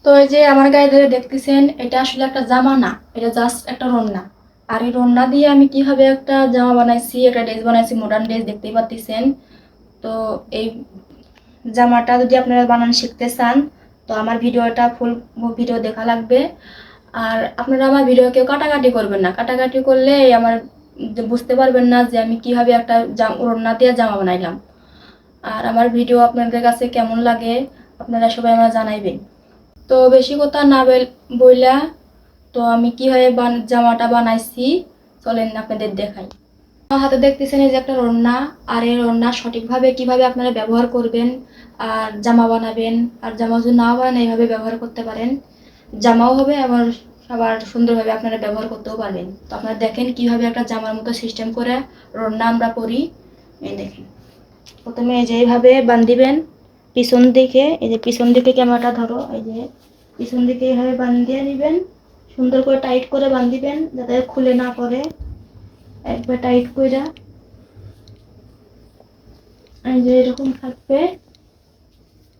তো এই যে আমার গায়ে ধরে দেখতেছেন, এটা আসলে একটা জামা না, এটা জাস্ট একটা রন্না। আর এই রন্না দিয়ে আমি কিভাবে একটা জামা বানাইছি, একটা ড্রেস বানাইছি, মডার্ন ড্রেস দেখতেই পাচ্ছেন। তো এই জামাটা যদি আপনারা বানানো শিখতে চান, তো আমার ভিডিওটা ফুল ভিডিও দেখা লাগবে। আর আপনারা আমার ভিডিও কেউ কাটাকাটি করবেন না, কাটাকাটি করলে আমার বুঝতে পারবেন না যে আমি কিভাবে একটা ওড়না দিয়ে জামা বানাইলাম। আর আমার ভিডিও আপনাদের কাছে কেমন লাগে আপনারা সবাই আমার জানাইবেন। তো বেশি কথা না বইলা, তো আমি কিভাবে জামাটা বানাইছি চলেন আপনাদের দেখাই। আমার হাতে দেখতেছেন এই যে একটা ওড়না। আর এই ওড়না সঠিকভাবে কিভাবে আপনারা ব্যবহার করবেন আর জামা বানাবেন, আর জামা যদি না বানান এইভাবে ব্যবহার করতে পারেন, জামাও হবে আবার সবার সুন্দরভাবে আপনারা ব্যবহার করতেও পারবেন। তো আপনারা দেখেন কিভাবে একটা জামার মতো সিস্টেম করে ওড়না আমরা পরি। এই দেখেন, প্রথমে এই যে এইভাবে বান্ধিবেন পিছন দিকে। এই যে পিছন দিকে ক্যামেরাটা ধরো, এই যে পিছন দিকে এইভাবে বান্ধিয়ে নেবেন, সুন্দর করে টাইট করে বান্ধিবেন যাতে খুলে না পড়ে। একবার টাইট করে এই যে এরকম থাকবে।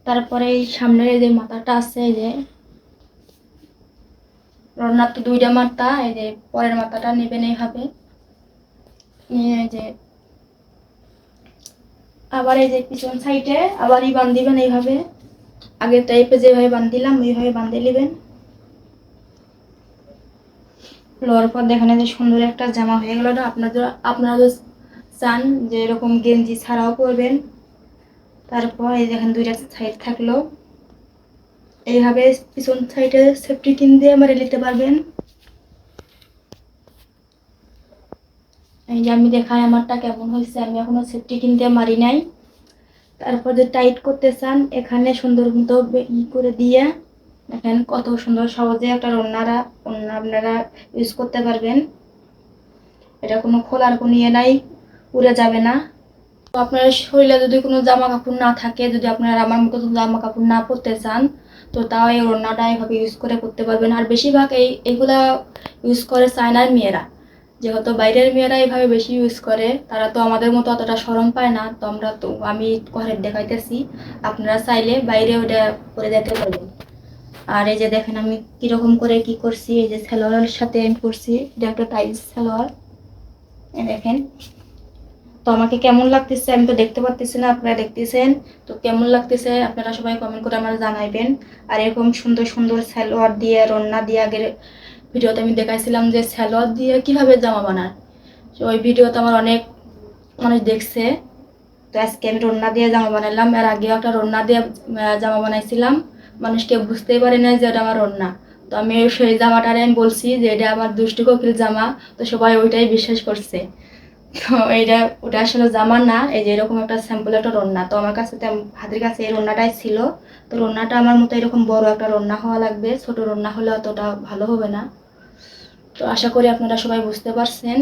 তারপরে এই সামনের এই যে মাথাটা আছে, এই যে রন্নার তো দুইটা মাথা, এই যে পরের মাথাটা নেবেন এইভাবে নিয়ে, এই যে আবার এই যে পিছন সাইডে আবারই বান্ধিবেন এইভাবে। আগের টাইপে যেভাবে বান্ধিলাম ওইভাবে বান্ধে নেবেন। লওয়ার পর দেখেন যে সুন্দর একটা জামা হয়ে গেল। আপনারা চান যে এরকম গেঞ্জি ছাড়াও পরবেন। তারপর এই দেখেন দুইটা সাইড থাকলো, এইভাবে পিছন সাইডে সেফটি পিন দিয়ে মেরে নিতে পারবেন। এই যে আমি দেখাই আমারটা কেমন হয়েছে, আমি এখনো সেফটি পিন দিয়ে মারি নাই। তারপর যে টাইট করতে চান এখানে সুন্দর মতো করে দিয়ে দেখেন কত সুন্দর সহজে একটা ওড়না আপনারা ইউজ করতে পারবেন। এটা কোনো খোলার কোনো ইয়ে নাই, উড়ে যাবে না। তো আপনার শরীরে যদি কোনো জামা কাপড় না থাকে, যদি আপনারা আমার মতো জামা কাপড় না পরতে চান, তো তাও এই ওড়নাটা এইভাবে ইউজ করে করতে পারবেন। আর বেশিরভাগ এইগুলা ইউজ করে চায়নার মেয়েরা, যেহেতু বাইরের মেয়েরা এইভাবে বেশি ইউজ করে, তারা তো আমাদের মতো অতটা শরম পায় না। তো আমি ঘরে দেখাইতেছি, আপনারা চাইলে বাইরে ওটা করে যেতে পারবেন। আর এই যে দেখেন আমি কিরকম করে কি করছি, এই যে সালোয়ারের সাথে আমি করছি, এটা একটা টাইলস সালোয়ার। দেখেন তো আমাকে কেমন লাগতেছে, আমি তো দেখতে পাচ্ছি না, আপনারা দেখতেছেন। তো কেমন লাগতেছে আপনারা সবাই কমেন্ট করে আমার জানাইবেন। আর এরকম সুন্দর সুন্দর সালোয়ার দিয়ে ওড়না দিয়ে আগের ভিডিওতে আমি দেখাইছিলাম যে সালোয়ার দিয়ে কিভাবে জামা বানায়, তো ওই ভিডিওতে আমার অনেক মানুষ দেখছে। তো আজকে আমি ওড়না দিয়ে জামা বানালাম। আর আগেও একটা ওড়না দিয়ে জামা বানাইছিলাম, মানুষ কেউ বুঝতেই পারে না যে এটা আমার ওড়না। তো আমি সেই জামাটারে আমি বলছি যে এটা আমার দুষ্টু কোকিল জামা, তো সবাই ওইটাই বিশ্বাস করছে। তো এইটা ওটা আসলে জামা না, এই যে এরকম একটা স্যাম্পল একটা ওড়না। তো আমার কাছে তো হাতের কাছে এই ওড়নাটাই ছিল। তো ওড়নাটা আমার মতো এরকম বড় একটা ওড়না হওয়া লাগবে, ছোট ওড়না হলে অতটা ভালো হবে না। তো আশা করি আপনারা সবাই বুঝতে পারছেন।